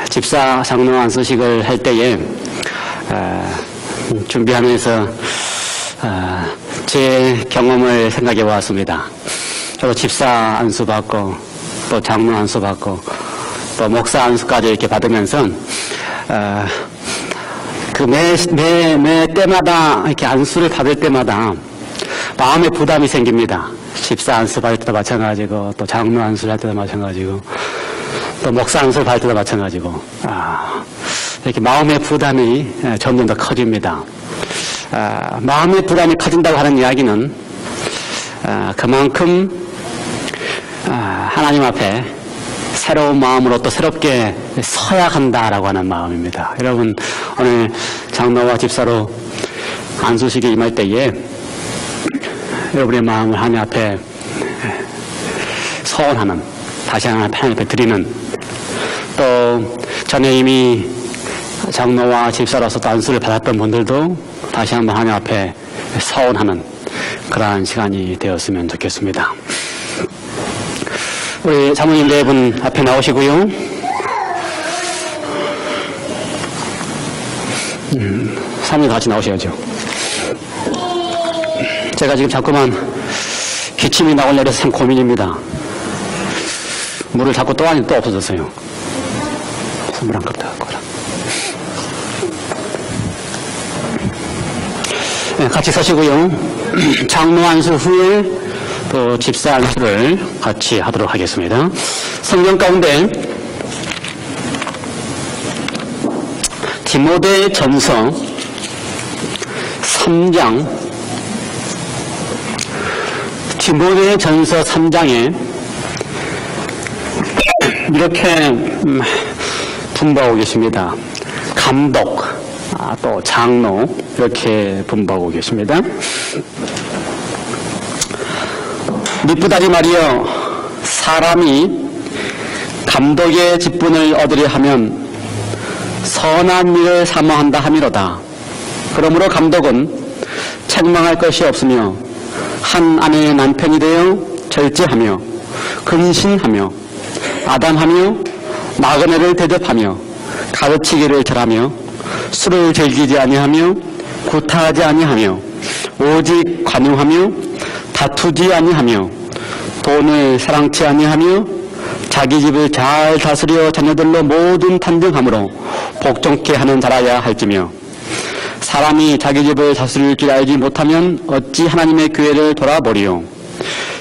집사 장로 안수식을 할 때에 준비하면서 제 경험을 생각해 보았습니다. 저도 집사 안수 받고 또 장로 안수 받고 또 목사 안수까지 이렇게 받으면서 그 매 때마다 이렇게 안수를 받을 때마다 마음의 부담이 생깁니다. 집사 안수 받을 때도 마찬가지고 또 장로 안수를 할 때도 마찬가지고 또 목사 안수를 받을 때도 마찬가지고 이렇게 마음의 부담이 점점 더 커집니다. 마음의 부담이 커진다고 하는 이야기는 그만큼 하나님 앞에 새로운 마음으로 또 새롭게 서야 한다라고 하는 마음입니다. 여러분 오늘 장로와 집사로 안수식에 임할 때에 여러분의 마음을 하나님 앞에 서원하는, 다시 하나님 앞에 드리는, 또 전에 이미 장로와 집사로서 또 안수를 받았던 분들도 다시 한번 하나님 앞에 서원하는 그러한 시간이 되었으면 좋겠습니다. 우리 사모님 네 분 앞에 나오시고요. 사모님 같이 나오셔야죠. 제가 지금 자꾸만 기침이 나오려고 해서 참 고민입니다. 물을 자꾸 또 하니 또 없어졌어요. 물 한 컵 더 갖고 와라. 네, 같이 서시고요. 장로 안수 후에 또 집사 안수를 같이 하도록 하겠습니다. 성경 가운데 디모데 전서 3장, 디모데 전서 3장에 이렇게 분부하고 계십니다. 감독, 또 장로, 이렇게 분부하고 계십니다. 미쁘다리 말이여, 사람이 감독의 직분을 얻으려 하면 선한 일을 사모한다 함이로다. 그러므로 감독은 책망할 것이 없으며 한 아내의 남편이 되어 절제하며 근신하며 아담하며 나그네를 대접하며 가르치기를 잘하며 술을 즐기지 아니하며 구타하지 아니하며 오직 관용하며 다투지 아니하며 돈을 사랑치 아니하며 자기 집을 잘 다스려 자녀들로 모든 탄등함으로 복종케 하는 자라야 할지며 사람이 자기 집을 다스릴 줄 알지 못하면 어찌 하나님의 교회를 돌아보리요.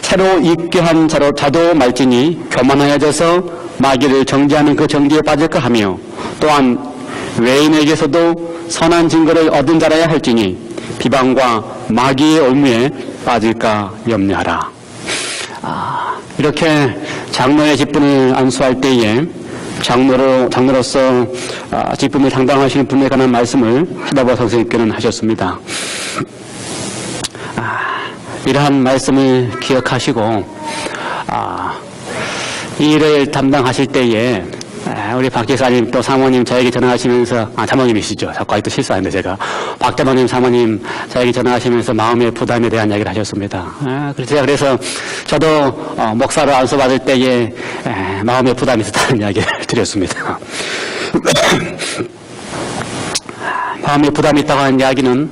새로 입교한 자도 말지니 교만하여져서 마귀를 정죄하는 그 정죄에 빠질까 하며 또한 외인에게서도 선한 증거를 얻은 자라야 할지니 비방과 마귀의 올무에 빠질까 염려하라. 이렇게 장로의 직분을 안수할 때에 장로로서 직분을 담당하시는 분에 관한 말씀을 하다보 선생님께는 하셨습니다. 이러한 말씀을 기억하시고 이 일을 담당하실 때에 우리 박 집사님 또 사모님 저에게 전화하시면서 사모님이시죠. 자꾸 아직도 실수하는데 제가 박대모님 사모님 저에게 전화하시면서 마음의 부담에 대한 이야기를 하셨습니다. 그래서 저도 목사로 안수받을 때에 마음의 부담이 있었다는 이야기를 드렸습니다. 마음의 부담이 있다고 하는 이야기는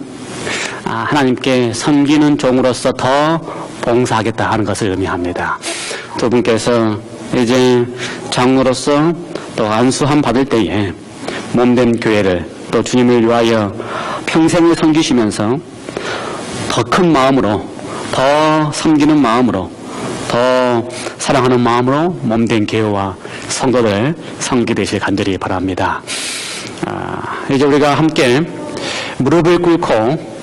하나님께 섬기는 종으로서 더 봉사하겠다 하는 것을 의미합니다. 두 분께서 이제 장로로서 또 안수함 받을 때에 몸된 교회를 또 주님을 위하여 평생을 섬기시면서 더 큰 마음으로, 더 섬기는 마음으로, 더 사랑하는 마음으로 몸된 교회와 성도를 섬기되실 간절히 바랍니다. 이제 우리가 함께 무릎을 꿇고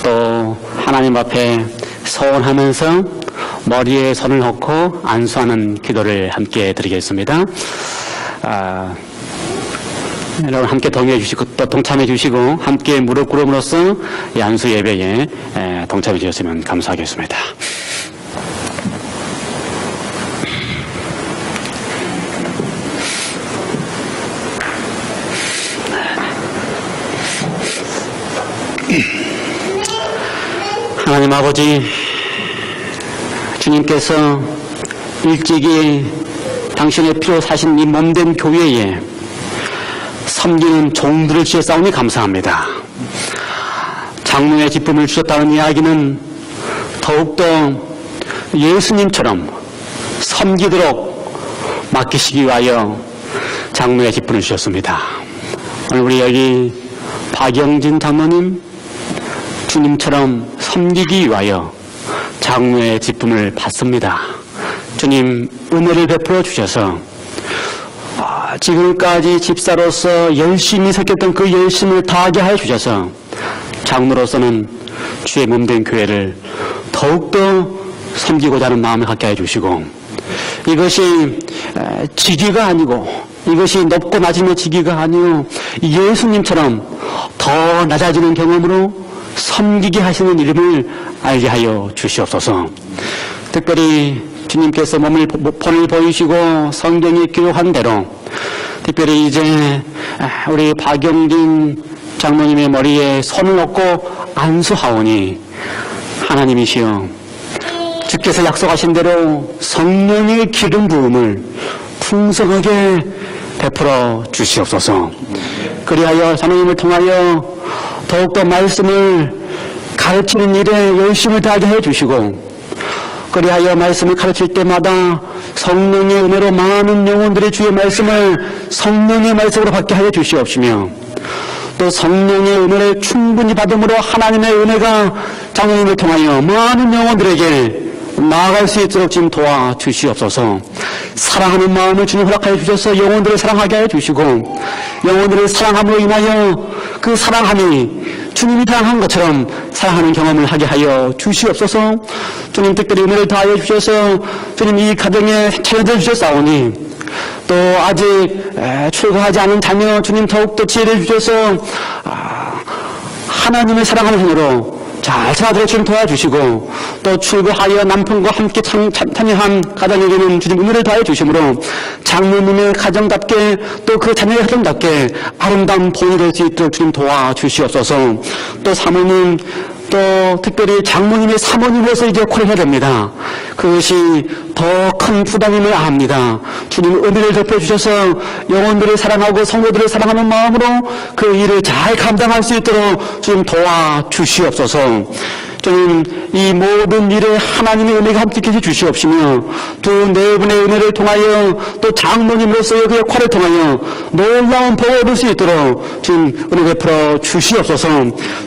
또 하나님 앞에 서원하면서 머리에 손을 얹고 안수하는 기도를 함께 드리겠습니다. 여러분 함께 동의해 주시고 또 동참해 주시고 함께 무릎 꿇음으로써 이 안수 예배에 동참해 주셨으면 감사하겠습니다. 하나님 아버지, 주님께서 일찍이 당신의 피로 사신 이 몸된 교회에 섬기는 종들을 지어싸우니 감사합니다. 장로의 기쁨을 주셨다는 이야기는 더욱더 예수님처럼 섬기도록 맡기시기 위하여 장로의 기쁨을 주셨습니다. 오늘 우리 여기 박영진 장로님, 주님처럼 섬기기 위하여 장로의 기쁨을 받습니다. 주님 은혜를 베풀어 주셔서 지금까지 집사로서 열심히 섬겼던 그 열심을 다하게 하여 주셔서 장로로서는 주의 몸된 교회를 더욱더 섬기고자 하는 마음을 갖게 해 주시고, 이것이 직위가 아니고, 이것이 높고 낮으며 직위가 아니고 예수님처럼 더 낮아지는 경험으로 섬기게 하시는 이름을 알게 하여 주시옵소서. 특별히 주님께서 본을 보이시고 성경에 기록한 대로 특별히 이제 우리 박영진 장로님의 머리에 손을 얹고 안수하오니 하나님이시여 주께서 약속하신 대로 성령의 기름 부음을 풍성하게 베풀어 주시옵소서. 그리하여 장로님을 통하여 더욱더 말씀을 가르치는 일에 열심을 다하게 해주시고, 그리하여 말씀을 가르칠 때마다 성령의 은혜로 많은 영혼들이 주의 말씀을 성령의 말씀으로 받게 하여 주시옵시며, 또 성령의 은혜를 충분히 받음으로 하나님의 은혜가 장로님을 통하여 많은 영혼들에게 나아갈 수 있도록 지금 도와주시옵소서. 사랑하는 마음을 주님 허락하여 주셔서 영혼들을 사랑하게 하여 주시고, 영혼들을 사랑함으로 인하여 그 사랑함이 주님이 사랑한 것처럼 사랑하는 경험을 하게 하여 주시옵소서. 주님 특별히 은혜를 다하여 주셔서 주님 이 가정에 차려져 주셨사오니, 또 아직 출가하지 않은 자녀 주님 더욱더 지혜를 주셔서 하나님을 사랑하는 힘으로 잘 살아들어 주님 도와주시고, 또 출가하여 남편과 함께 참여한 가정에게는 주님 은혜를 다해 주심으로 장로님의 가정답게 또 그 자녀의 가정답게 아름다운 본이 될 수 있도록 주님 도와주시옵소서. 또 사모님, 또 특별히 장모님의 사모님으로서 이제 역할을 해야 됩니다. 그것이 더 큰 부담임을 압니다. 주님 은혜를 덮여주셔서 영혼들을 사랑하고 성도들을 사랑하는 마음으로 그 일을 잘 감당할 수 있도록 주님 도와주시옵소서. 주님 이 모든 일에 하나님의 은혜가 함께 해 주시옵시며, 두 네 분의 은혜를 통하여 또 장모님으로서의 그 역할을 통하여 놀라운 복을 얻을 수 있도록 주님 은혜 베풀어 주시옵소서.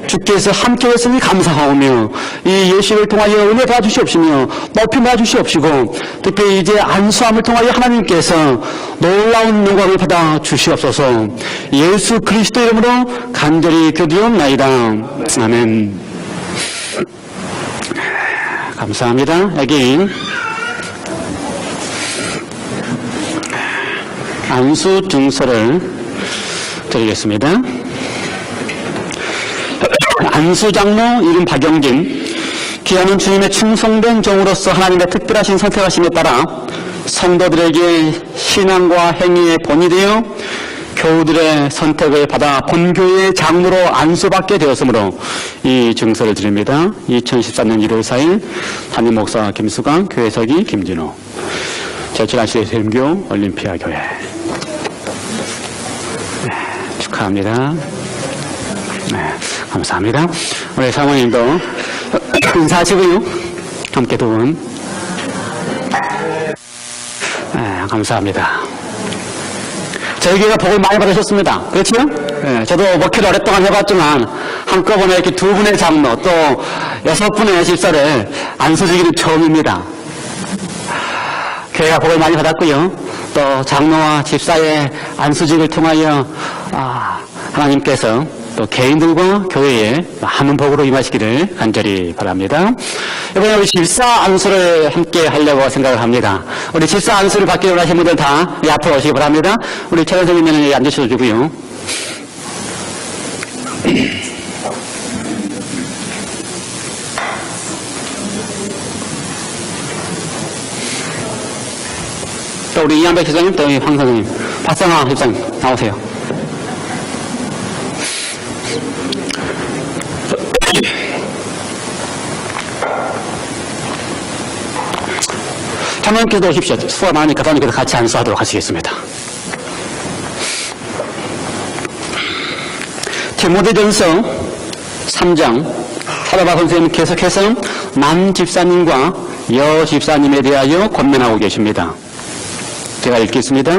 주께서 함께 했으니 감사하오며 이 예식을 통하여 은혜 받아주시옵시며 높이 받아주시옵시고, 특히 이제 안수함을 통하여 하나님께서 놀라운 영광을 받아 주시옵소서. 예수 그리스도 이름으로 간절히 기도하옵나이다. 아멘. 감사합니다. 여기 안수 증서를 드리겠습니다. 안수 장로 이름 박영진, 귀하는 주님의 충성된 종으로서 하나님의 특별하신 선택하심에 따라 성도들에게 신앙과 행위의 본이 되어 교우들의 선택을 받아 본교회의 장로로 안수받게 되었으므로 이 증서를 드립니다. 2014년 1월 4일 담임 목사 김수강, 교회서기 김진호, 제철안시대 세림교 올림피아 교회. 네, 축하합니다. 네, 감사합니다. 우리 사모님도 인사하시고요. 함께 두 분. 네, 감사합니다. 저희 교회가 복을 많이 받으셨습니다. 그렇죠? 네, 저도 목회를 오랫동안 해봤지만 한꺼번에 이렇게 두 분의 장로 또 6분의 집사를 안수주기는 처음입니다. 교회가 복을 많이 받았고요. 또 장로와 집사의 안수직을 통하여 하나님께서 또 개인들과 교회에 많은 복으로 임하시기를 간절히 바랍니다. 이번에 우리 집사 안수를 함께 하려고 생각을 합니다. 우리 집사 안수를 받기 원하시는 분들 다 앞으로 오시기 바랍니다. 우리 최 선생님은 여기 앉으셔도 되고요. 또 우리 이한백 집사님, 또 황 선생님, 박상아 집사님 나오세요. 잠깐 기도하십시오. 수가 많으니까 다니께서 같이 안수하도록 하시겠습니다. 디모데전서 3장 사도바 선생님 계속해서 남 집사님과 여 집사님에 대하여 권면하고 계십니다. 제가 읽겠습니다.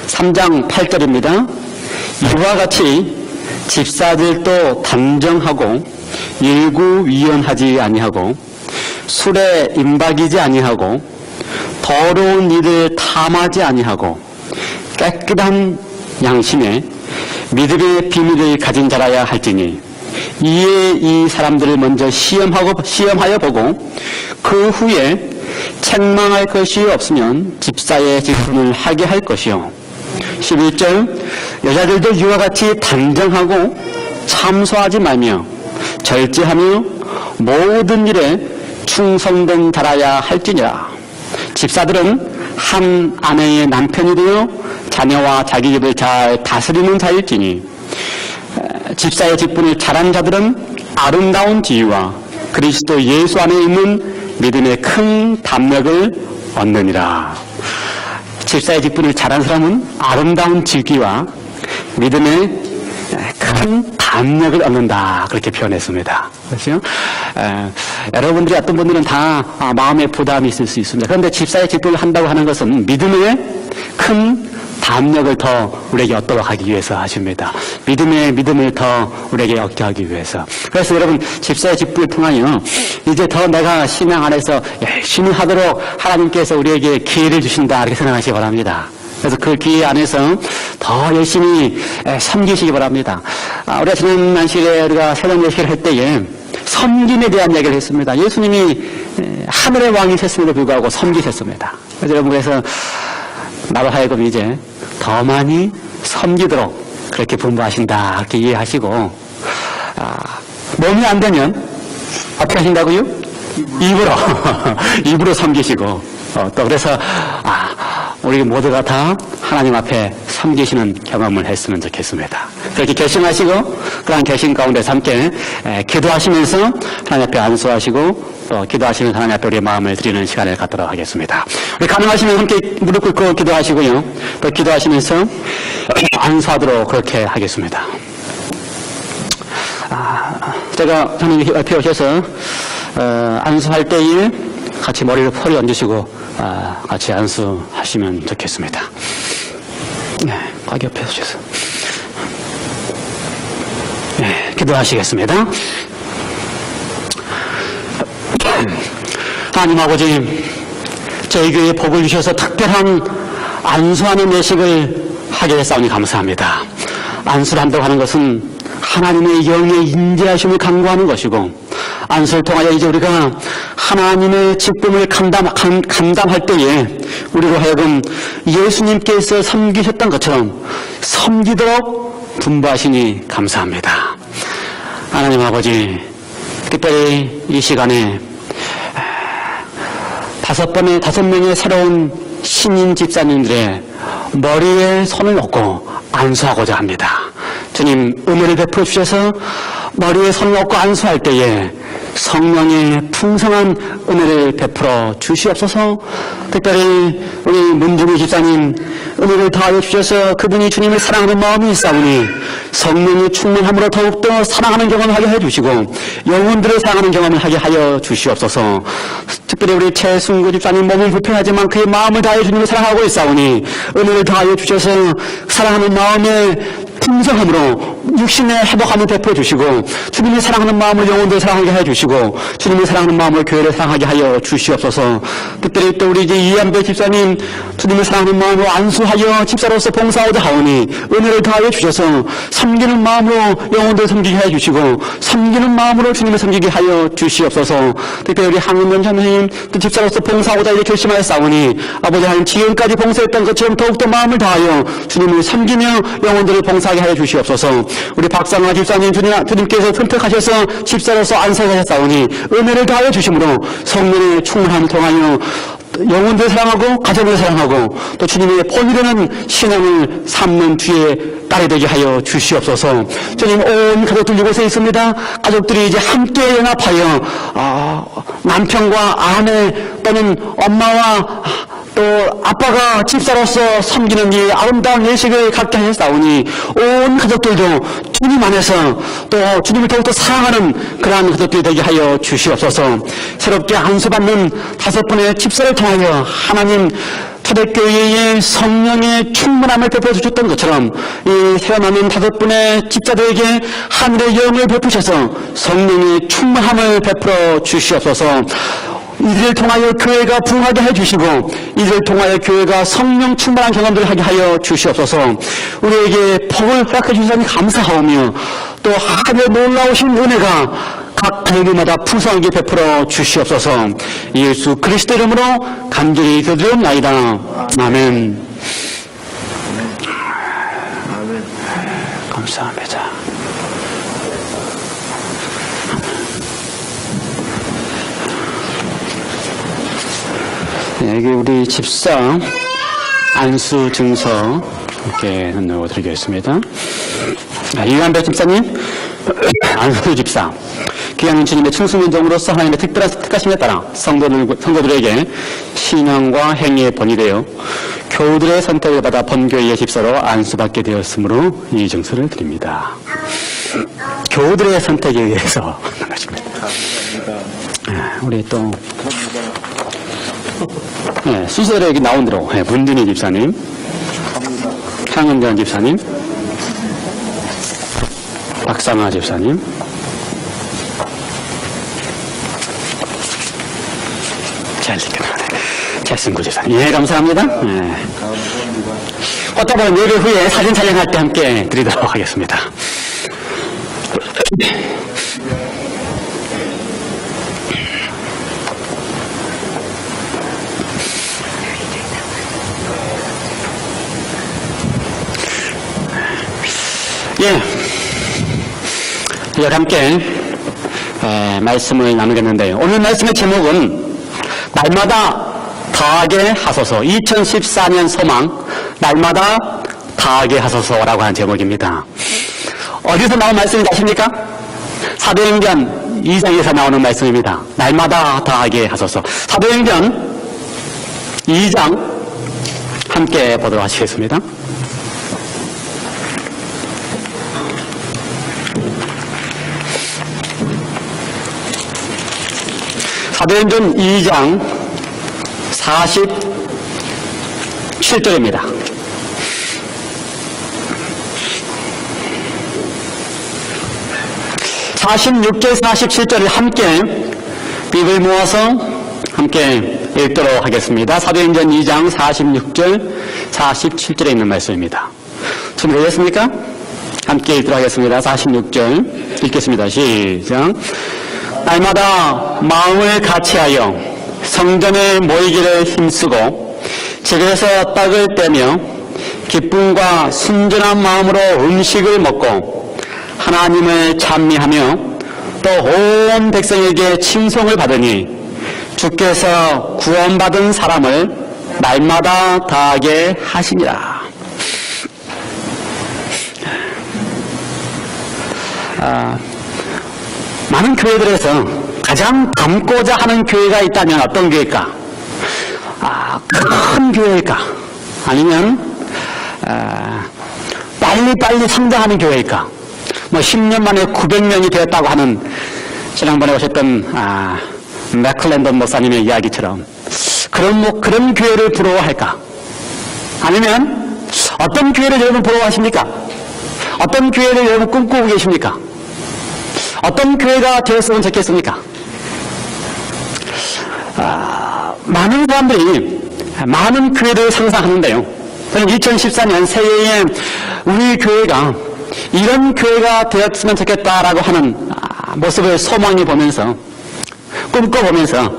3장 8절입니다. 이와 같이 집사들도 단정하고 일구위원하지 아니하고 술에 임박이지 아니하고 더러운 일을 탐하지 아니하고 깨끗한 양심에 믿음의 비밀을 가진 자라야 할지니 이에 이 사람들을 먼저 시험하여 보고 그 후에 책망할 것이 없으면 집사의 직분을 하게 할 것이요. 11절 여자들도 이와 같이 단정하고 참소하지 말며 절제하며 모든 일에 충성된 자라야 할지니라. 집사들은 한 아내의 남편이 되어 자녀와 자기 집을 잘 다스리는 자일지니 집사의 직분을 잘한 자들은 아름다운 지위와 그리스도 예수 안에 있는 믿음의 큰 담력을 얻느니라. 집사의 직분을 잘한 사람은 아름다운 직위와 믿음의 큰 담력을 얻는다. 그렇게 표현했습니다. 그렇죠? 여러분들이 어떤 분들은 다 마음의 부담이 있을 수 있습니다. 그런데 집사의 직분을 한다고 하는 것은 믿음의 큰 담력을 더 우리에게 얻도록 하기 위해서 하십니다. 믿음을 더 우리에게 얻게 하기 위해서. 그래서 여러분 집사의 직분을 통하여 이제 더 내가 신앙 안에서 열심히 하도록 하나님께서 우리에게 기회를 주신다 이렇게 생각하시기 바랍니다. 그래서 그 기회 안에서 더 열심히 섬기시기 바랍니다. 우리가 지난 시간에 우리가 새벽 예식을 할 때에 섬김에 대한 이야기를 했습니다. 예수님이 하늘의 왕이셨음에도 불구하고 섬기셨습니다. 그래서 여러분 그래서 나로 하여금 이제 더 많이 섬기도록 그렇게 분부하신다 그렇게 이해하시고 몸이 안 되면 어떻게 하신다고요? 입으로 섬기시고 또 그래서 우리 모두가 다 하나님 앞에 섬기시는 경험을 했으면 좋겠습니다. 그렇게 결심하시고 그런 결심 가운데서 함께 기도하시면서 하나님 앞에 안수하시고 또 기도하시면서 하나님 앞에 우리의 마음을 드리는 시간을 갖도록 하겠습니다. 우리 가능하시면 함께 무릎 꿇고 기도하시고요. 또 기도하시면서 안수하도록 그렇게 하겠습니다. 제가 하나님 옆에 오셔서 안수할 때에 같이 머리를 펄이 얹으시고 같이 안수하시면 좋겠습니다. 네, 꽉 옆에 오셔서 네, 기도하시겠습니다. 하나님 아버지, 저희 교회에 복을 주셔서 특별한 안수하는 예식을 하게 됐사오니 감사합니다. 안수를 한다고 하는 것은 하나님의 영의 인자하심을 강구하는 것이고 안수를 통하여 이제 우리가 하나님의 직분을 감당할 때에 우리로 하여금 예수님께서 섬기셨던 것처럼 섬기도록 분부하시니 감사합니다. 하나님 아버지, 특별히 이 시간에 5명의 새로운 신인 집사님들의 머리에 손을 얹고 안수하고자 합니다. 주님, 은혜를 베풀어 주셔서 머리에 손을 얹고 안수할 때에 성령의 풍성한 은혜를 베풀어 주시옵소서. 특별히 우리 문중희 집사님 은혜를 더하여 주셔서 그분이 주님을 사랑하는 마음이 있사오니 성령의 충만함으로 더욱더 사랑하는 경험을 하게 해주시고 영혼들을 사랑하는 경험을 하게 하여 주시옵소서. 특별히 우리 최순구 집사님 몸은 불편하지만 그의 마음을 다하여 주님을 사랑하고 있사오니 은혜를 더하여 주셔서 사랑하는 마음에 풍성함으로 육신의 회복함을 베풀어 주시고 주님을 사랑하는 마음을 영혼들 사랑하게 해 주시고 주님을 사랑하는 마음을 교회를 사랑하게 하여 주시옵소서. 특별히 또 우리 이제 이한배 집사님 주님을 사랑하는 마음으로 안수하여 집사로서 봉사하고자 하오니 은혜를 더하여 주셔서 섬기는 마음으로 영혼들 섬기게 해 주시고 섬기는 마음으로 주님을 섬기게 하여 주시옵소서. 특별히 우리 황은면 선생님 또 집사로서 봉사하고자 이제 결심하였사오니 아버지 하나님 지금까지 봉사했던 것처럼 더욱더 마음을 다하여 주님을 섬기며 영혼들을 봉사하게 하여 주시옵소서. 우리 박상화 집사님 주님께서 선택하셔서 집사로서 안수하셨사오니 은혜를 다하여 주심으로 성령의 충만함을 통하여 영혼들 사랑하고 가정을 사랑하고 또 주님의 본이라는 신앙을 삼는 뒤에 딸이 되게 하여 주시옵소서. 주님, 온 가족들 이곳에 있습니다. 가족들이 이제 함께 연합하여 남편과 아내 또는 엄마와 또 아빠가 집사로서 섬기는 이 아름다운 예식을 갖게 하셨사오니 온 가족들도 주님 안에서 또 주님을 더욱더 사랑하는 그러한 가족들이 되게 하여 주시옵소서. 새롭게 안수받는 5분의 집사를 통하여 하나님 초대교회의 성령의 충만함을 베풀어 주셨던 것처럼 이 태어나는 5분의 집사들에게 하늘의 영을 베푸셔서 성령의 충만함을 베풀어 주시옵소서. 이들을 통하여 교회가 부흥하게 해주시고 이들을 통하여 교회가 성령 충만한 경험들을 하게 하여 주시옵소서. 우리에게 복을 허락해 주시니 감사하오며 또 하늘의 놀라우신 은혜가 각 가족마다 풍성하게 베풀어 주시옵소서. 예수 그리스도 이름으로 간절히 기도드리옵나이다. 아멘. 감사합니다. 여기 우리 집사 안수 증서 이렇게 넣어드리겠습니다. 이완배 집사님, 안수 집사. 귀한 주님의 충수민정으로서 하나님의 특별한 택하심에 따라 성도들에게 신앙과 행위의 본이 되어 교우들의 선택을 받아 본교회의 집사로 안수받게 되었으므로 이 증서를 드립니다. 교우들의 선택에 의해서 하는 것입니다. 우리 또 수설에 여기 나온 대로 문준희 집사님, 향은전 집사님, 박상아 집사님, 재승구 집사님. 예, 감사합니다. 꽃다발은 예배 후에 사진 촬영할 때 함께 드리도록 하겠습니다. 예, 이와 함께 말씀을 나누겠는데요. 오늘 말씀의 제목은 날마다 다하게 하소서, 2014년 소망 날마다 다하게 하소서라고 하는 제목입니다. 어디서 나온 말씀인지 아십니까? 사도행전 2장에서 나오는 말씀입니다. 날마다 다하게 하소서. 사도행전 2장 함께 보도록 하시겠습니다. 사도행전 2장 47절입니다. (46절) 47절을 함께 입을 모아서 함께 읽도록 하겠습니다. 사도행전 2장 46절 47절에 있는 말씀입니다. 준비되셨습니까? 함께 읽도록 하겠습니다. 46절 읽겠습니다. 시작. 날마다 마음을 같이하여 성전에 모이기를 힘쓰고 집에서 떡을 떼며 기쁨과 순전한 마음으로 음식을 먹고 하나님을 찬미하며 또 온 백성에게 칭송을 받으니 주께서 구원받은 사람을 날마다 다하게 하시니라. 많은 교회들에서 가장 닮고자 하는 교회가 있다면 어떤 교회일까? 큰 교회일까? 아니면 빨리빨리 성장하는 교회일까? 10년 만에 900명이 되었다고 하는 지난번에 오셨던 맥클랜던 목사님의 이야기처럼 그런 교회를 부러워할까? 아니면 어떤 교회를 여러분 부러워하십니까? 어떤 교회를 여러분 꿈꾸고 계십니까? 어떤 교회가 되었으면 좋겠습니까? 많은 사람들이 많은 교회를 상상하는데요. 저는 2014년 새해에 우리 교회가 이런 교회가 되었으면 좋겠다라고 하는 모습을 소망해 보면서 꿈꿔보면서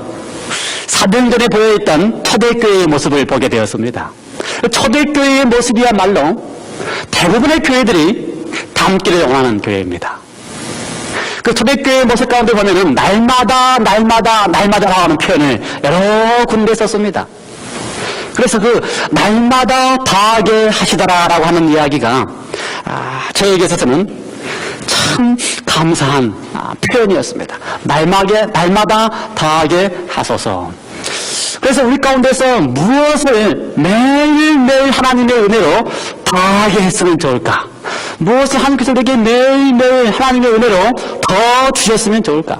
사도행전에 보여있던 초대교회의 모습을 보게 되었습니다. 초대교회의 모습이야말로 대부분의 교회들이 닮기를 원하는 교회입니다. 그 초대교회 모습 가운데 보면은 날마다라고 하는 표현을 여러 군데 썼습니다. 그래서 그 날마다 다하게 하시더라라고 하는 이야기가 저에게 있어서는 참 감사한 표현이었습니다. 날마다 다하게 하소서. 그래서 우리 가운데서 무엇을 매일매일 하나님의 은혜로 다하게 했으면 좋을까? 무엇을 하나님께서 우리에게 매일매일 하나님의 은혜로 더 주셨으면 좋을까?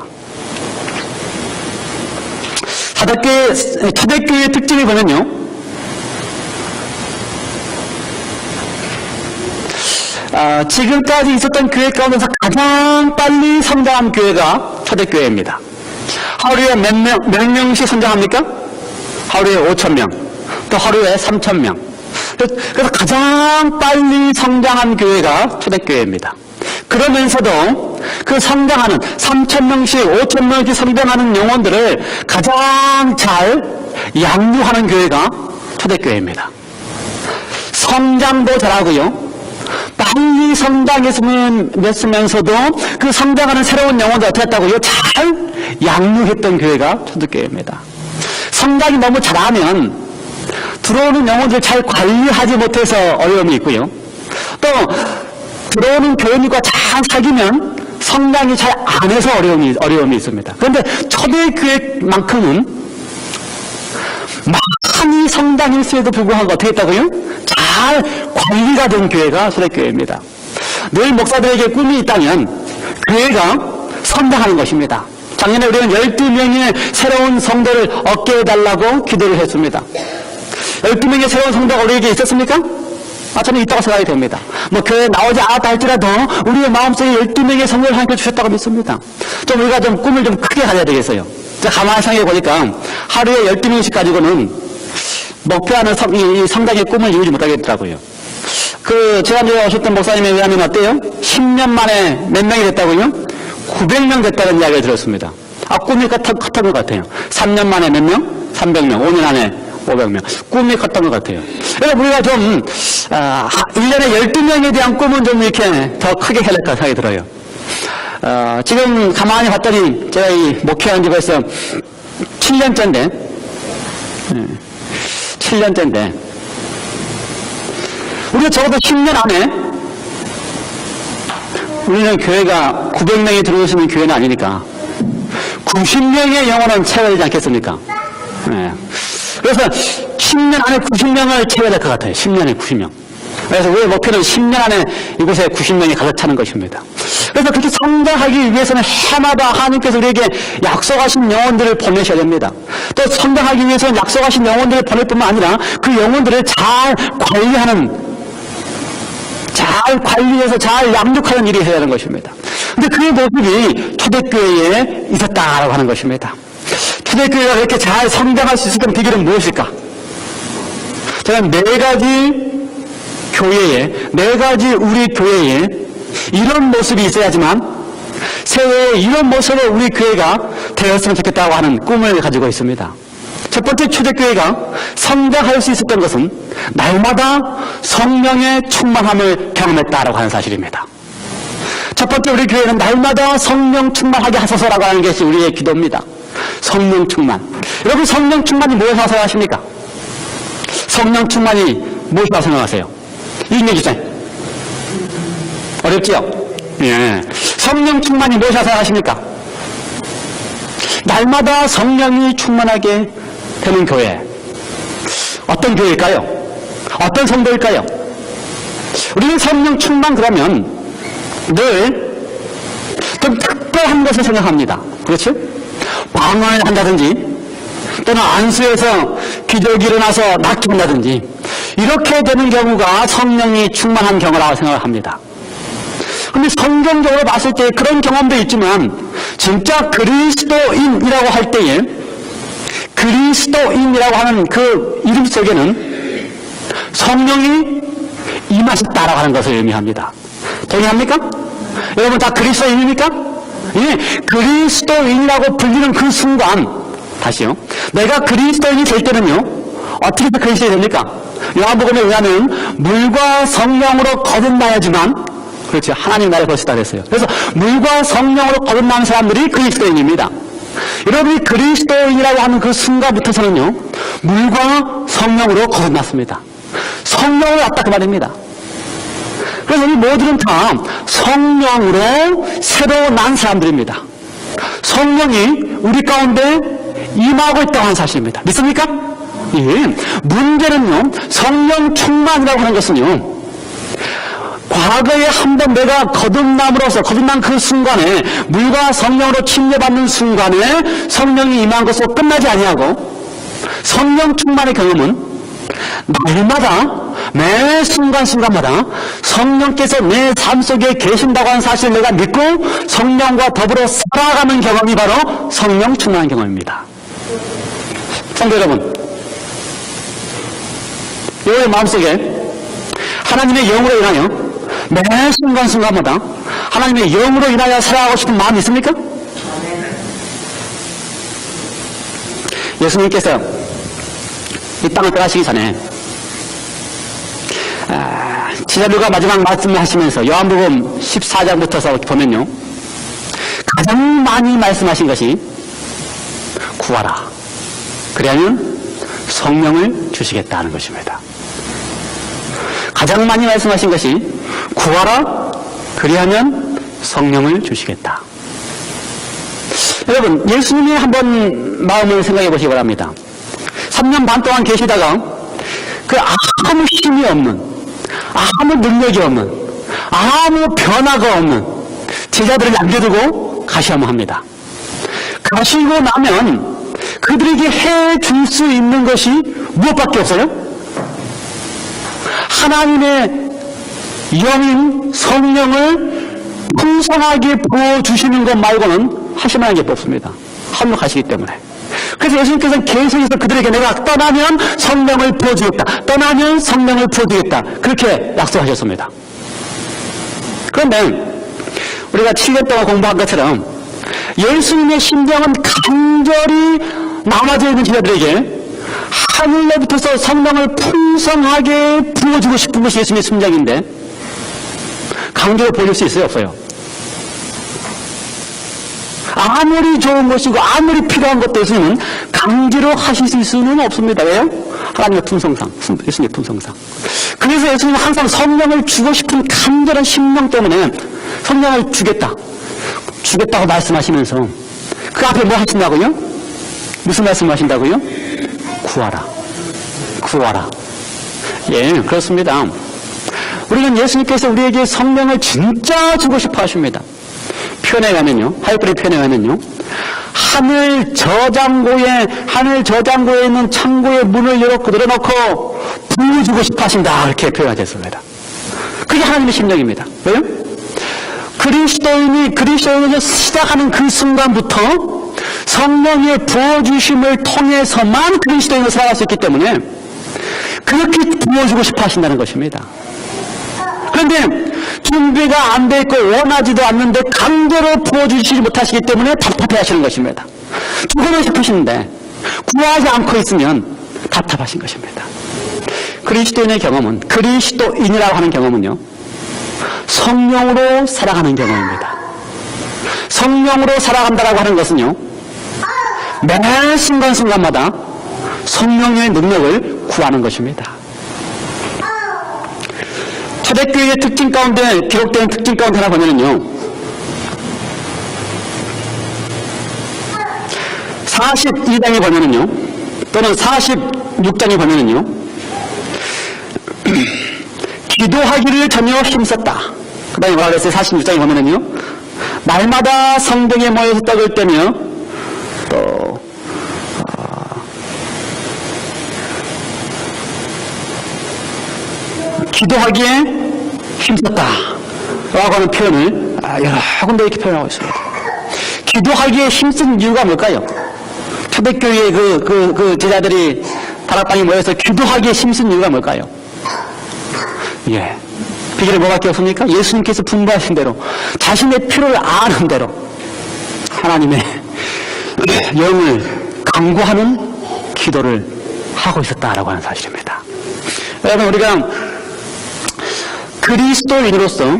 초대교회의 특징을 보면요, 지금까지 있었던 교회 가운데서 가장 빨리 성장한 교회가 초대교회입니다. 하루에 몇 명씩 성장합니까? 하루에 5,000명, 또 하루에 3,000명. 그래서 가장 빨리 성장한 교회가 초대교회입니다. 그러면서도 그 성장하는 3,000명씩, 5,000명씩 성장하는 영혼들을 가장 잘 양육하는 교회가 초대교회입니다. 성장도 잘하고요, 빨리 성장했으면서도 그 성장하는 새로운 영혼들 어떻게 했다고요? 잘 양육했던 교회가 초대교회입니다. 성장이 너무 잘하면 들어오는 영혼들 잘 관리하지 못해서 어려움이 있고요, 또 들어오는 교회님과 잘 사귀면 성장이 잘 안 해서 어려움이 있습니다. 그런데 초대교회만큼은 많이 성장했음에도 불구하고 어떻게 했다고요? 잘 관리가 된 교회가 초대교회입니다. 늘 목사들에게 꿈이 있다면 교회가 성장하는 것입니다. 작년에 우리는 12명의 새로운 성도를 얻게 해달라고 기도를 했습니다. 12명의 새로운 성도가 우리에게 있었습니까? 저는 있다고 생각이 됩니다. 교회에 나오지 않았다 할지라도 우리의 마음속에 12명의 성도를 하나님께 주셨다고 믿습니다. 우리가 꿈을 크게 가져야 되겠어요. 가만히 생각해 보니까 하루에 12명씩 가지고는 목표하는 이 성장의 꿈을 이루지 못하겠더라고요. 지난주에 오셨던 목사님에 의하면 어때요? 10년 만에 몇 명이 됐다고요? 900명 됐다는 이야기를 들었습니다. 꿈이 컸던 것 같아요. 3년 만에 몇 명? 300명. 5년 안에 500명. 꿈이 컸던 것 같아요. 그래서 우리가 1년에 12명에 대한 꿈은 이렇게 더 크게 해야 될 것 생각이 들어요. 지금 가만히 봤더니 제가 이 목회한 지 벌써 7년째인데, 우리가 적어도 10년 안에 우리는 교회가 900명이 들어올 수 있는 교회는 아니니까 90명의 영혼은 채워야 되지 않겠습니까? 그래서 10년 안에 90명을 채워야 될 것 같아요. 10년에 90명. 그래서 우리의 목표는 10년 안에 이곳에 90명이 가득 차는 것입니다. 그래서 그렇게 성장하기 위해서는 해마다 하나님께서 우리에게 약속하신 영혼들을 보내셔야 됩니다. 또 성장하기 위해서는 약속하신 영혼들을 보낼 뿐만 아니라 그 영혼들을 잘 관리해서 잘 양육하는 일이 해야 하는 것입니다. 근데 그 모습이 초대교회에 있었다라고 하는 것입니다. 초대교회가 그렇게 잘 성장할 수 있었던 비결은 무엇일까? 저는 네 가지 우리 교회에 이런 모습이 있어야지만 새해에 이런 모습으로 우리 교회가 되었으면 좋겠다고 하는 꿈을 가지고 있습니다. 첫 번째, 초대교회가 성장할 수 있었던 것은 날마다 성령의 충만함을 경험했다라고 하는 사실입니다. 첫 번째, 우리 교회는 날마다 성령 충만하게 하소서라고 하는 것이 우리의 기도입니다. 성령 충만. 여러분, 성령 충만이 무엇이라고 생각하십니까? 성령 충만이 무엇이라고 생각하세요? 이인경 기자님. 어렵지요? 예. 성령 충만이 무엇이라고 생각하십니까? 날마다 성령이 충만하게 되는 교회. 어떤 교회일까요? 어떤 성도일까요? 우리는 성령 충만 그러면 늘 좀 특별한 것을 생각합니다. 그렇죠? 방언을 한다든지 또는 안수해서 기적이 일어나서 낫게 한다든지 이렇게 되는 경우가 성령이 충만한 경우라고 생각을 합니다. 근데 성경적으로 봤을 때 그런 경험도 있지만 진짜 그리스도인이라고 할 때에 그리스도인이라고 하는 그 이름 속에는 성령이 임하셨다라고 하는 것을 의미합니다. 동의합니까? 여러분 다 그리스도인입니까? 예, 그리스도인이라고 불리는 그 순간, 다시요. 내가 그리스도인이 될 때는요, 어떻게 그리스도인이 됩니까? 요한복음에 의하면 물과 성령으로 거듭나야지만, 그렇지, 하나님 나라에 벌써 다 됐어요. 그래서 물과 성령으로 거듭난 사람들이 그리스도인입니다. 여러분이 그리스도인이라고 하는 그 순간부터서는요, 물과 성령으로 거듭났습니다. 성령으로 왔다 그 말입니다. 그래서 우리 모두는 다 성령으로 새로 난 사람들입니다. 성령이 우리 가운데 임하고 있다고 하는 사실입니다. 믿습니까? 예. 문제는요, 성령 충만이라고 하는 것은요, 과거에 한번 내가 거듭난 그 순간에, 물과 성령으로 침례받는 순간에 성령이 임한 것으로 끝나지 아니하고, 성령 충만의 경험은 날마다, 매 순간순간마다 성령께서 내 삶 속에 계신다고 하는 사실을 내가 믿고 성령과 더불어 살아가는 경험이 바로 성령 충만한 경험입니다. 성도 여러분, 여러분의 마음속에 하나님의 영으로 인하여 매 순간순간마다 하나님의 영으로 인하여 살아가고 싶은 마음이 있습니까? 예수님께서 이 땅을 떠나시기 전에 제자들과 마지막 말씀을 하시면서 요한복음 14장부터서 보면요, 가장 많이 말씀하신 것이 구하라, 그리하면 성령을 주시겠다는 것입니다. 가장 많이 말씀하신 것이 구하라, 그리하면 성령을 주시겠다. 여러분, 예수님이 한번 마음을 생각해 보시기 바랍니다. 3년 반 동안 계시다가 그 아무 힘이 없는, 아무 능력이 없는, 아무 변화가 없는 제자들을 남겨두고 가시야만 합니다. 가시고 나면 그들에게 해줄 수 있는 것이 무엇밖에 없어요? 하나님의 영인 성령을 풍성하게 부어주시는 것 말고는 하실 만한 게 없습니다. 하늘로 가시기 때문에. 그래서 예수님께서는 계속해서 그들에게 내가 떠나면 성령을 부어주겠다, 떠나면 성령을 부어주겠다, 그렇게 약속하셨습니다. 그런데 우리가 7년 동안 공부한 것처럼 예수님의 심정은 간절히 남아져 있는 제자들에게 하늘로부터서 성령을 풍성하게 부어주고 싶은 것이 예수님의 심정인데, 강제로 보여줄 수 있어요, 없어요? 아무리 좋은 것이고 아무리 필요한 것도 예수님은 강제로 하실 수는 없습니다. 왜요? 하나님의 품성상, 예수님의 품성상. 그래서 예수님은 항상 성령을 주고 싶은 간절한 심령 때문에 성령을 주겠다고 말씀하시면서 그 앞에 뭐 하신다고요? 무슨 말씀을 하신다고요? 구하라. 예, 그렇습니다. 우리는 예수님께서 우리에게 성령을 진짜 주고 싶어 하십니다. 표현해 가면요, 하이브리 표현해 가면요, 하늘 저장고에 있는 창고의 문을 열어놓고 늘어놓고 부어주고 싶어 하신다, 이렇게 표현하셨습니다. 그게 하나님의 심령입니다. 왜요? 그리스도인이 시작하는 그 순간부터 성령의 부어주심을 통해서만 그리스도인을 살아갈 수 있기 때문에 그렇게 부어주고 싶어 하신다는 것입니다. 그런데 준비가 안 돼 있고 원하지도 않는데 강제로 부어주시지 못하시기 때문에 답답해 하시는 것입니다. 주고 싶으신데 구하지 않고 있으면 답답하신 것입니다. 그리스도인의 경험은, 그리스도인이라고 하는 경험은요, 성령으로 살아가는 경험입니다. 성령으로 살아간다고 하는 것은요, 매 순간순간마다 성령의 능력을 구하는 것입니다. 초대교회의 특징 가운데, 기록된 특징 가운데 하나 보면은요, 42장에 보면은요, 또는 46장에 보면은요, 기도하기를 전혀 힘썼다. 그 다음에 뭐라 그랬어요? 46장에 보면은요, 날마다 성경에 모여서 떡을 떼며 또 기도하기에 힘썼다 라고 하는 표현을 여러 군데 이렇게 표현하고 있습니다. 기도하기에 힘쓴 이유가 뭘까요? 초대교회의 그 제자들이 다락방에 모여서 기도하기에 힘쓴 이유가 뭘까요? 예, 비결이 뭐밖에 없습니까? 예수님께서 분부하신 대로, 자신의 필요를 아는 대로 하나님의 영을 강구하는 기도를 하고 있었다라고 하는 사실입니다. 여러분, 우리가 그리스도인으로서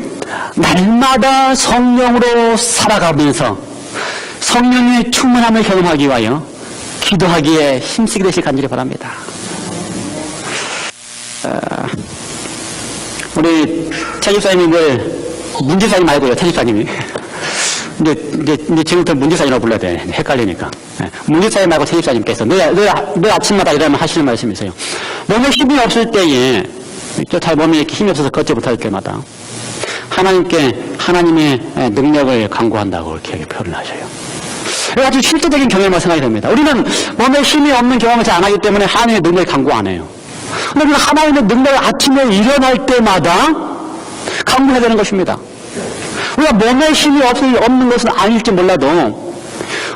날마다 성령으로 살아가면서 성령의 충만함을 경험하기 위하여 기도하기에 힘쓰게 되실 간절히 바랍니다. 우리 채집사님을 문지사님 말고요, 채집사님이. 이제 지금부터 문지사님이라고 불러야 돼. 헷갈리니까. 문지사님 말고 채집사님께서 늘 아침마다 이러면 하시는 말씀이 있어요. 몸에 힘이 없을 때에, 잘 몸에 이렇게 힘이 없어서 걷지 못할 때마다 하나님께 하나님의 능력을 간구한다고 이렇게 표현을 하셔요. 아주 실제적인 경험을 생각이 됩니다. 우리는 몸에 힘이 없는 경험을 잘 안 하기 때문에 하나님의 능력을 간구 안 해요. 근데 우리가 하나님의 능력을 아침에 일어날 때마다 간구해야 되는 것입니다. 우리가 몸에 힘이 없는 것은 아닐지 몰라도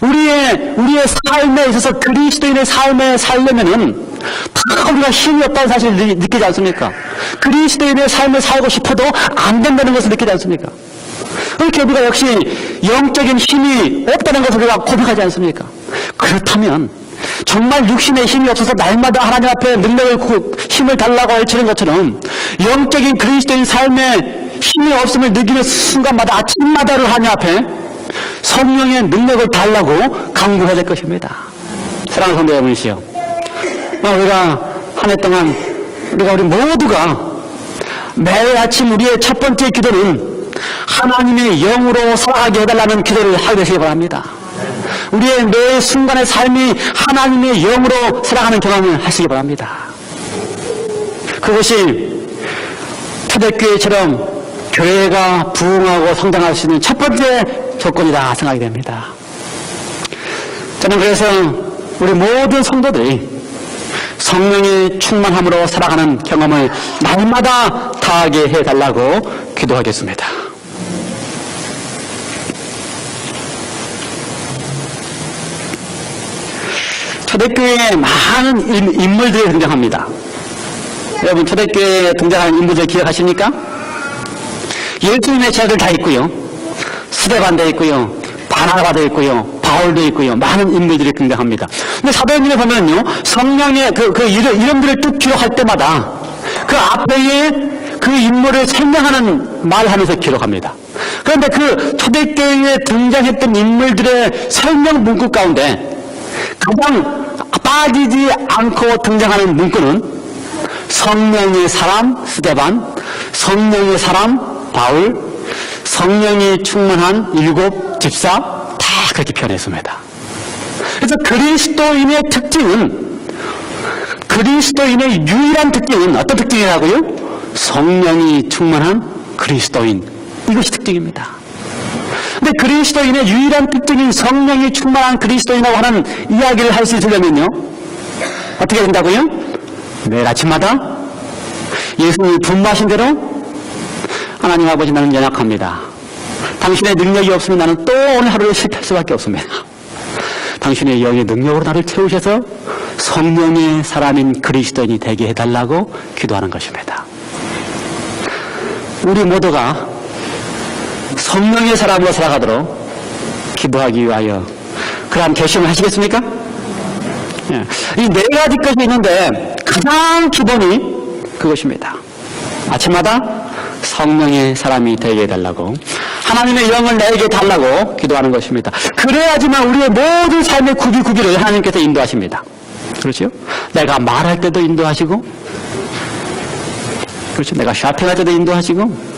우리의 삶에 있어서 그리스도인의 삶에 살려면은 다 우리가 힘이 없다는 사실을 느끼지 않습니까? 그리스도인의 삶을 살고 싶어도 안 된다는 것을 느끼지 않습니까? 그렇게 우리가 역시 영적인 힘이 없다는 것을 우리가 고백하지 않습니까? 그렇다면 정말 육신의 힘이 없어서 날마다 하나님 앞에 힘을 달라고 외치는 것처럼 영적인 그리스도인 삶에 힘이 없음을 느끼는 순간마다 아침마다를 하나님 앞에 성령의 능력을 달라고 간구해야 될 것입니다. 사랑하는 성도 여러분이시여, 우리가 한 해 동안 우리 모두가 매일 아침 우리의 첫 번째 기도는 하나님의 영으로 살아가게 해달라는 기도를 하게 되시기 바랍니다. 우리의 매 순간의 삶이 하나님의 영으로 살아가는 경험을 하시기 바랍니다. 그것이 초대교회처럼 교회가 부흥하고 성장할 수 있는 첫 번째 조건이다 생각이 됩니다. 저는 그래서 우리 모든 성도들이 성령의 충만함으로 살아가는 경험을 날마다 다하게 해달라고 기도하겠습니다. 초대교회에 많은 인물들이 등장합니다. 여러분, 초대교회에 등장하는 인물들 기억하십니까? 예수님의 제자들 다 있고요. 스데반도 있고요. 바나바도 있고요. 바울도 있고요. 많은 인물들이 등장합니다. 근데 사도행전에 보면요, 성령의 그 이름들을 쭉 기록할 때마다 그 앞에 그 인물을 생명하는 말을 하면서 기록합니다. 그런데 그 초대교회에 등장했던 인물들의 설명 문구 가운데 가장 빠지지 않고 등장하는 문구는 성령의 사람 스데반, 성령의 사람 바울, 성령이 충만한 7 집사, 다 그렇게 표현했습니다. 그래서 그리스도인의 특징은, 그리스도인의 유일한 특징은 어떤 특징이라고요? 성령이 충만한 그리스도인, 이것이 특징입니다. 근데 그리스도인의 유일한 특징인 성령이 충만한 그리스도인이라고 하는 이야기를 할 수 있으려면요, 어떻게 된다고요? 매일 아침마다 예수님이 분마하신 대로 하나님 아버지, 나는 연약합니다. 당신의 능력이 없으면 나는 또 오늘 하루를 실패할 수밖에 없습니다. 당신의 영의 능력으로 나를 채우셔서 성령의 사람인 그리스도인이 되게 해달라고 기도하는 것입니다. 우리 모두가 성령의 사람으로 살아가도록 기도하기 위하여 그러한 결심을 하시겠습니까? 이 4가지 것이 있는데 가장 기본이 그것입니다. 아침마다 성령의 사람이 되게 해달라고, 하나님의 영을 내게 달라고 기도하는 것입니다. 그래야지만 우리의 모든 삶의 구비구비를 하나님께서 인도하십니다. 그렇죠? 내가 말할 때도 인도하시고, 그렇죠? 내가 쇼핑할 때도 인도하시고,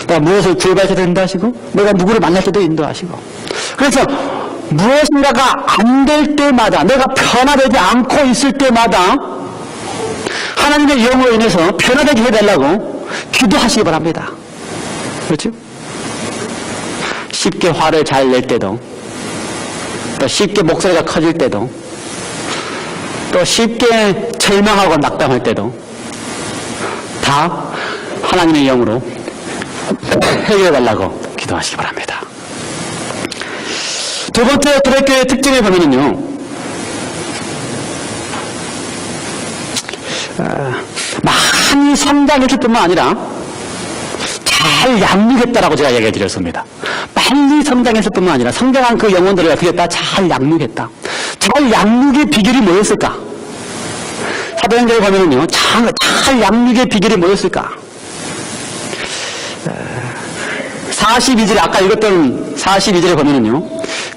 내가 무엇을 구입할 때도 인도하시고, 내가 누구를 만날 때도 인도하시고. 그래서 무엇인가가 안 될 때마다, 내가 변화되지 않고 있을 때마다 하나님의 영으로 인해서 변화되게 해달라고 기도하시기 바랍니다. 그렇죠? 쉽게 화를 잘 낼 때도, 또 쉽게 목소리가 커질 때도, 또 쉽게 절망하고 낙담할 때도 다 하나님의 영으로 해결해달라고 기도하시기 바랍니다. 두 번째 초대교회의 특징을 보면은요, 많이 성장했을 뿐만 아니라 잘 양육했다라고 제가 얘기해 드렸습니다. 빨리 성장했을 뿐만 아니라 성장한 그 영혼들을 어떻게 했다? 잘 양육했다. 잘 양육의 비결이 뭐였을까? 사도행전을 보면은요, 잘 양육의 비결이 뭐였을까? 42절에 아까 읽었던 42절에 보면은요,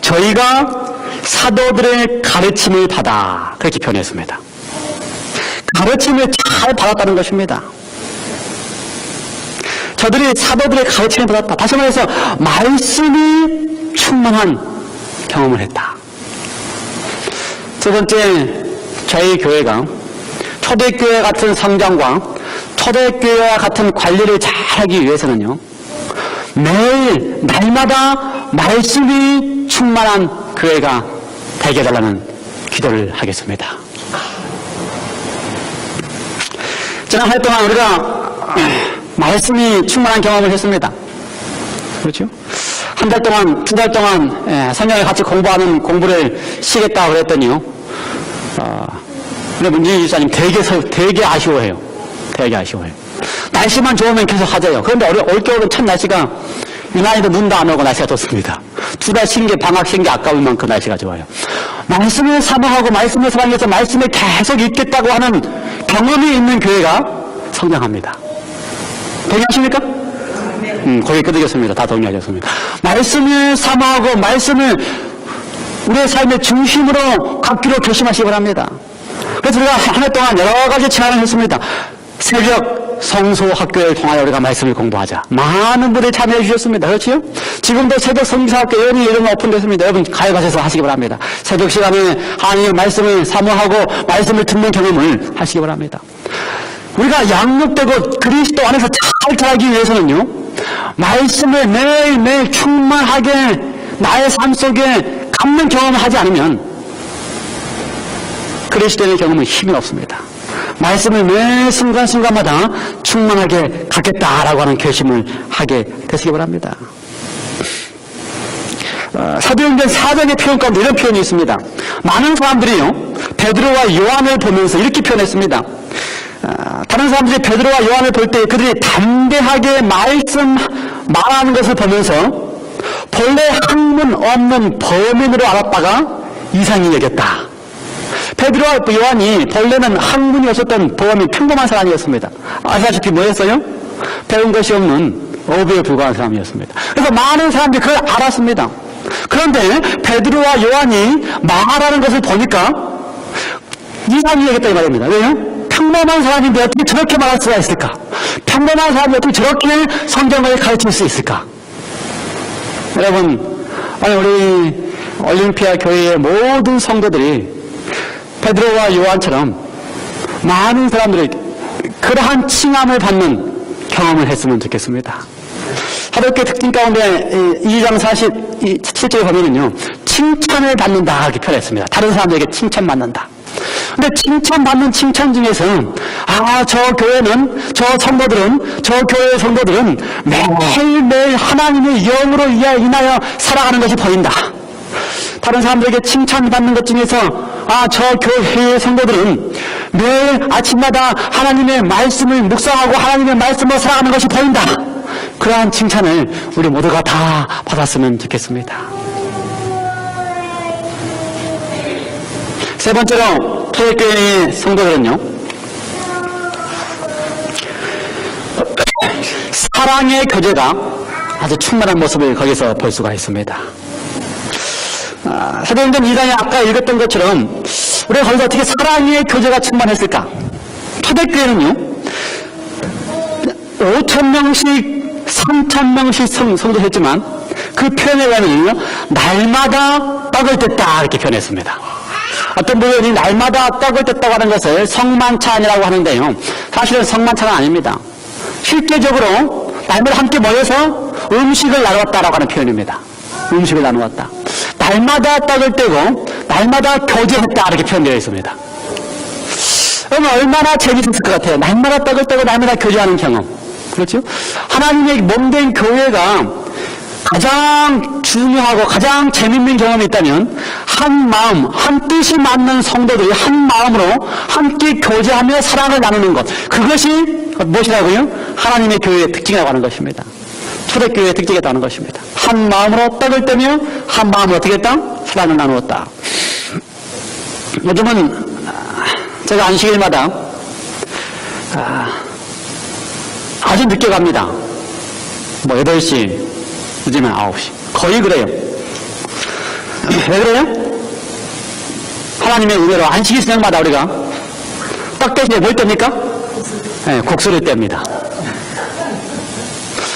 저희가 사도들의 가르침을 받아 그렇게 표현했습니다. 가르침을 잘 받았다는 것입니다. 저들이 사도들의 가르침을 받았다. 다시 말해서 말씀이 충만한 경험을 했다. 두 번째, 저희 교회가 초대교회 같은 성장과 초대교회와 같은 관리를 잘하기 위해서는요, 매일 날마다 말씀이 충만한 교회가 되게 해달라는 기도를 하겠습니다. 지난 한 해 동안 우리가 말씀이 충만한 경험을 했습니다. 그렇죠? 한 달 동안, 두 달 동안 성경을 같이 공부하는 공부를 쉬겠다고 그랬더니요, 근데 문재인 집사님 되게 아쉬워해요. 되게 아쉬워해요. 날씨만 좋으면 계속 하자요. 그런데 올겨울은 참 날씨가 유난히도 눈도 안 오고 날씨가 좋습니다. 두 달 쉰 게, 방학 쉰 게 아까울 만큼 날씨가 좋아요. 말씀을 사모하고 말씀을 사랑해서 말씀에 계속 있겠다고 하는 경험이 있는 교회가 성장합니다. 동의하십니까? 거기 끄덕였습니다. 다 동의하셨습니다. 말씀을 사모하고 말씀을 우리의 삶의 중심으로 갖기로 결심하시기 바랍니다. 그래서 우리가 한 해 동안 여러 가지 제안을 했습니다. 새벽 성소 학교를 통하여 우리가 말씀을 공부하자. 많은 분들이 참여해 주셨습니다. 그렇지요? 지금도 새벽 성기사학교 연이 이런 거 오픈됐습니다. 여러분 가입하셔서 하시기 바랍니다. 새벽 시간에 하나님의 말씀을 사모하고 말씀을 듣는 경험을 하시기 바랍니다. 우리가 양육되고 그리스도 안에서 잘 자라기 위해서는요, 말씀을 매일매일 충만하게 나의 삶 속에 갖는 경험을 하지 않으면 그리스도의 경험은 힘이 없습니다. 말씀을 매 순간순간마다 충만하게 갖겠다라고 하는 결심을 하게 되시기 바랍니다. 사도행전 4장의 표현 가운데 이런 표현이 있습니다. 많은 사람들이요, 베드로와 요한을 보면서 이렇게 표현했습니다. 다른 사람들이 베드로와 요한을 볼 때 그들이 담대하게 말하는 것을 보면서 본래 학문 없는 범인으로 알았다가 이상히 여겼다. 베드로와 요한이 본래는 학문이 없었던 범인, 평범한 사람이었습니다. 아시다시피 뭐였어요? 배운 것이 없는 어부에 불과한 사람이었습니다. 그래서 많은 사람들이 그걸 알았습니다. 그런데 베드로와 요한이 말하는 것을 보니까 이상히 여겼다 이 말입니다. 왜요? 평범한 사람인데 어떻게 저렇게 말할 수가 있을까? 평범한 사람이 어떻게 저렇게 성경을 가르칠 수 있을까? 여러분, 우리 올림피아 교회의 모든 성도들이 베드로와 요한처럼 많은 사람들이 그러한 칭함을 받는 경험을 했으면 좋겠습니다. 사도교회 특징 가운데 2장 47절에 보면은요, 칭찬을 받는다 이렇게 표현했습니다. 다른 사람들에게 칭찬받는다. 근데 칭찬받는 칭찬 중에서는 저 교회는, 저 성도들은, 저 교회의 성도들은 매일매일 하나님의 영으로 인하여 살아가는 것이 보인다. 다른 사람들에게 칭찬받는 것 중에서 저 교회의 성도들은 매일 아침마다 하나님의 말씀을 묵상하고 하나님의 말씀으로 살아가는 것이 보인다. 그러한 칭찬을 우리 모두가 다 받았으면 좋겠습니다. 세 번째로 초대교회의 성도들은요, 사랑의 교제가 아주 충만한 모습을 거기서 볼 수가 있습니다. 사도행전 2장에 아까 읽었던 것처럼 우리가 거기서 어떻게 사랑의 교제가 충만했을까? 초대교회는요, 5,000명씩 3,000명씩 성도했지만 그 표현에 의하면요, 날마다 떡을 뗐다 이렇게 표현했습니다. 어떤 분이 날마다 떡을 뗐다고 하는 것을 성만찬이라고 하는데요, 사실은 성만찬은 아닙니다. 실제적으로 날마다 함께 모여서 음식을 나누었다라고 하는 표현입니다. 음식을 나누었다. 날마다 떡을 떼고 날마다 교제했다 이렇게 표현되어 있습니다. 그러면 얼마나 재밌었을 것 같아요. 날마다 떡을 떼고 날마다 교제하는 경험. 그렇죠? 하나님의 몸된 교회가 가장 중요하고 가장 재밌는 경험이 있다면 한 마음, 한 뜻이 맞는 성도들이 한 마음으로 함께 교제하며 사랑을 나누는 것. 그것이 무엇이라고요? 하나님의 교회의 특징이라고 하는 것입니다. 초대교회의 특징이라고 하는 것입니다. 한 마음으로 떡을 떼며 한 마음으로 어떻게 했다? 사랑을 나누었다. 요즘은 제가 안식일마다 아주 늦게 갑니다. 8시, 늦으면 9시. 거의 그래요. 왜 그래요? 하나님의 은혜로 안식일 저녁마다 우리가 떡 대신에 뭘 뗍니까? 네, 국수를 뗍니다.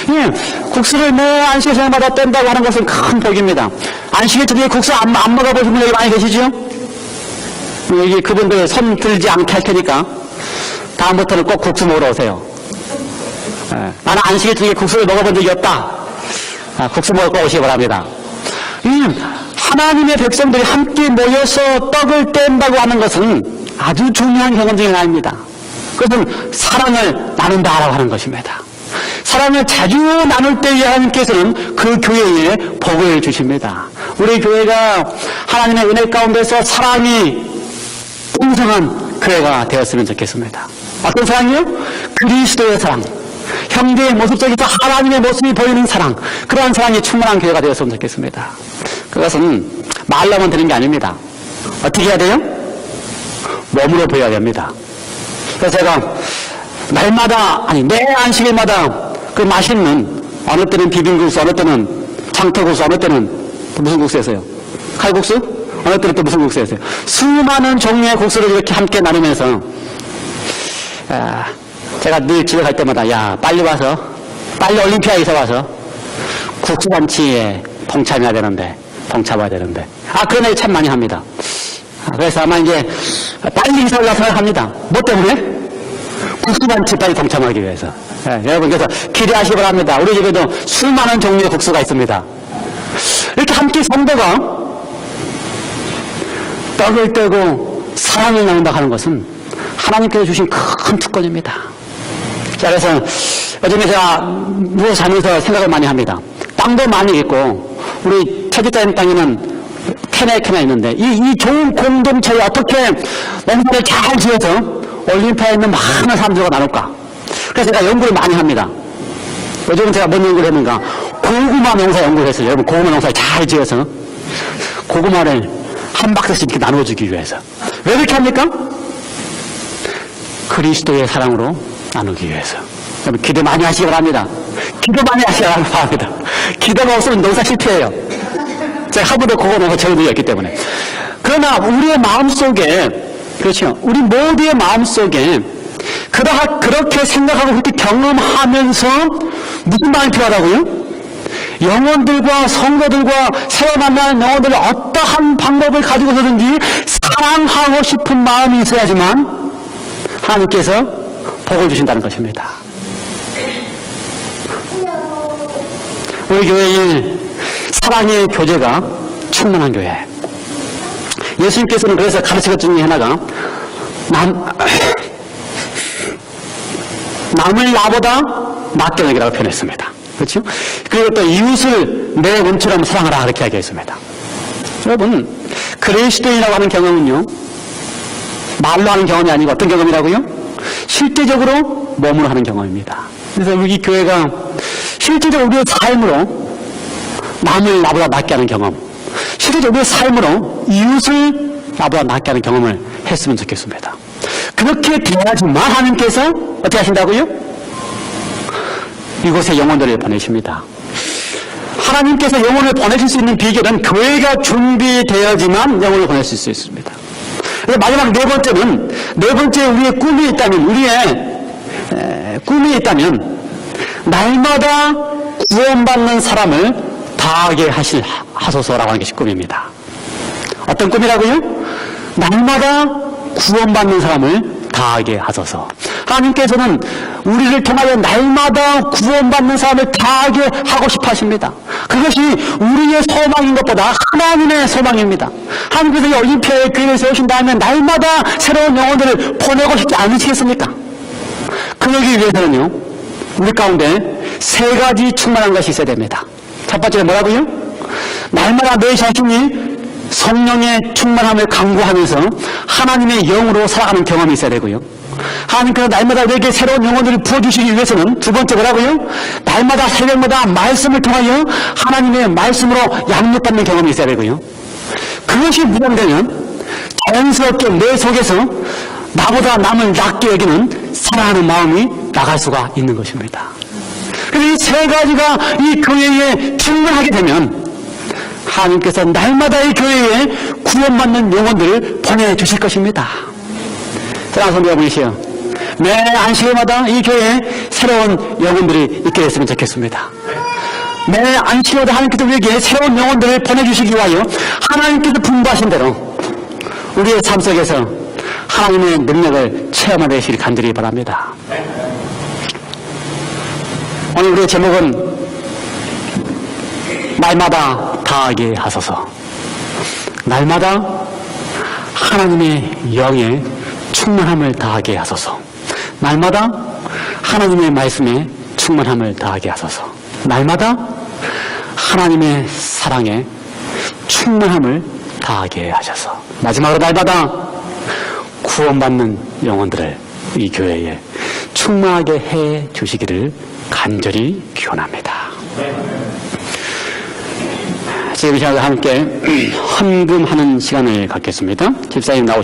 예, 국수를 매 안식일 저녁마다 뗀다고 하는 것은 큰 복입니다. 안식일 저녁에 국수 안 먹어보신 분들이 많이 계시죠? 여기 그분들 손 들지 않게 할 테니까 다음부터는 꼭 국수 먹으러 오세요. 예, 나는 안식일 저녁에 국수를 먹어본 적이 없다. 국수 먹을 거 오시기 바랍니다. 하나님의 백성들이 함께 모여서 떡을 뗀다고 하는 것은 아주 중요한 경험 중에 하나입니다. 그것은 사랑을 나눈다라고 하는 것입니다. 사랑을 자주 나눌 때에 하나님께서는 그 교회에 복을 주십니다. 우리 교회가 하나님의 은혜 가운데서 사랑이 풍성한 교회가 되었으면 좋겠습니다. 어떤 사랑이요? 그리스도의 사랑. 형제의 모습 속에서 하나님의 모습이 보이는 사랑, 그러한 사랑이 충만한 교회가 되었으면 좋겠습니다. 그것은 말로만 되는 게 아닙니다. 어떻게 해야 돼요? 몸으로 보여야 됩니다. 그래서 제가 날마다, 매 안식일마다 그 맛있는, 어느 때는 비빔국수, 어느 때는 장터국수, 어느 때는 또 무슨 국수 했어요? 칼국수? 어느 때는 또 무슨 국수 했어요? 수많은 종류의 국수를 이렇게 함께 나누면서 제가 늘 집에 갈 때마다 빨리 와서, 빨리 올림피아에서 와서 국수잔치에 동참해야 되는데, 동참해야 되는데. 그런 얘기 참 많이 합니다. 그래서 아마 이제 빨리 이사 올라서 합니다. 뭐 때문에? 국수잔치 빨리 동참하기 위해서. 여러분, 그래서 기대하시기 바랍니다. 우리 집에도 수많은 종류의 국수가 있습니다. 이렇게 함께 성도가 떡을 떼고 사랑을 나눈다 하는 것은 하나님께서 주신 큰 특권입니다. 자, 그래서 요즘에 제가 누워 자면서 생각을 많이 합니다. 땅도 많이 있고, 우리 태지자인 땅에는 테네케나 있는데, 이 좋은 공동체에 어떻게 농사를 잘 지어서 올림피아에 있는 많은 사람들과 나눌까? 그래서 제가 연구를 많이 합니다. 요즘 제가 뭔 연구를 했는가? 고구마 농사 연구를 했어요. 여러분, 고구마 농사를 잘 지어서 고구마를 한 박스씩 이렇게 나눠주기 위해서. 왜 그렇게 합니까? 그리스도의 사랑으로 나누기 위해서. 여러분, 기도 많이 하시기 바랍니다. 기도 많이 하시기 바랍니다. 기도가 없으면 농사 실패해요. 제가 한 번도 그거 농사 적은 적이 없기 때문에. 그러나 우리의 마음속에, 그렇죠, 우리 모두의 마음속에 그렇게 생각하고 그렇게 경험하면서 무슨 마음이 필요하다고요? 영혼들과 성도들과 새로 만나는 영혼들을 어떠한 방법을 가지고서든지 사랑하고 싶은 마음이 있어야지만 하나님께서 복을 주신다는 것입니다. 우리 교회에 사랑의 교제가 충만한 교회. 예수님께서는 그래서 가르친 것 중에 하나가 남을 나보다 낫게 여기라고 표현했습니다. 그렇죠? 그리고 또 이웃을 내 몸처럼 사랑하라 그렇게 이야기했습니다. 여러분, 그리스도인이라고 하는 경험은요, 말로 하는 경험이 아니고 어떤 경험이라고요? 실제적으로 몸으로 하는 경험입니다. 그래서 우리 교회가 실제적으로 우리의 삶으로 남을 나보다 낫게 하는 경험, 실제적으로 우리의 삶으로 이웃을 나보다 낫게 하는 경험을 했으면 좋겠습니다. 그렇게 돼야지만 하나님께서 어떻게 하신다고요? 이곳에 영혼들을 보내십니다. 하나님께서 영혼을 보내실 수 있는 비결은 교회가 준비되어야지만 영혼을 보내실 수 있습니다. 마지막 네 번째 우리의 꿈이 있다면 날마다 구원받는 사람을 다하게 하소서라고 하는 것이 꿈입니다. 어떤 꿈이라고요? 날마다 구원받는 사람을 다하게 하소서. 하나님께서는 우리를 통하여 날마다 구원받는 사람을 다하게 하고 싶어 하십니다. 그것이 우리의 소망인 것보다 하나님의 소망입니다. 하나님께서 올림피아의 교회를 세우신 다음에 날마다 새로운 영혼들을 보내고 싶지 않으시겠습니까? 그러기 위해서는요, 우리 가운데 세 가지 충만한 것이 있어야 됩니다. 첫 번째는 뭐라고요? 날마다 내 자신이 성령의 충만함을 강구하면서 하나님의 영으로 살아가는 경험이 있어야 되고요. 하나님께서 날마다 우리에게 새로운 영혼들을 부어주시기 위해서는 두 번째 뭐라고요? 날마다 새벽마다 말씀을 통하여 하나님의 말씀으로 양육받는 경험이 있어야 되고요. 그것이 무장되면 자연스럽게 내 속에서 나보다 남을 낫게 여기는 사랑하는 마음이 나갈 수가 있는 것입니다. 그래서 이 세 가지가 이 교회에 충만하게 되면 하나님께서 날마다 이 교회에 구원받는 영혼들을 보내주실 것입니다. 사랑하는 성도 여러분이시여, 매 안식일마다 이 교회에 새로운 영혼들이 있게 됐으면 좋겠습니다. 매 안식일마다 하나님께서 우리에게 새로운 영혼들을 보내주시기 위하여 하나님께서 분부하신 대로 우리의 삶 속에서 하나님의 능력을 체험하시길 간절히 바랍니다. 오늘 우리의 제목은 날마다 다하게 하소서. 날마다 하나님의 영의 충만함을 다하게 하소서. 날마다 하나님의 말씀에 충만함을 다하게 하소서. 날마다 하나님의 사랑에 충만함을 다하게 하셔서 마지막으로 날마다 구원받는 영혼들을 이 교회에 충만하게 해 주시기를 간절히 기원합니다. 지금 이 시간에 함께 헌금하는 시간을 갖겠습니다. 집사님 나오십시오.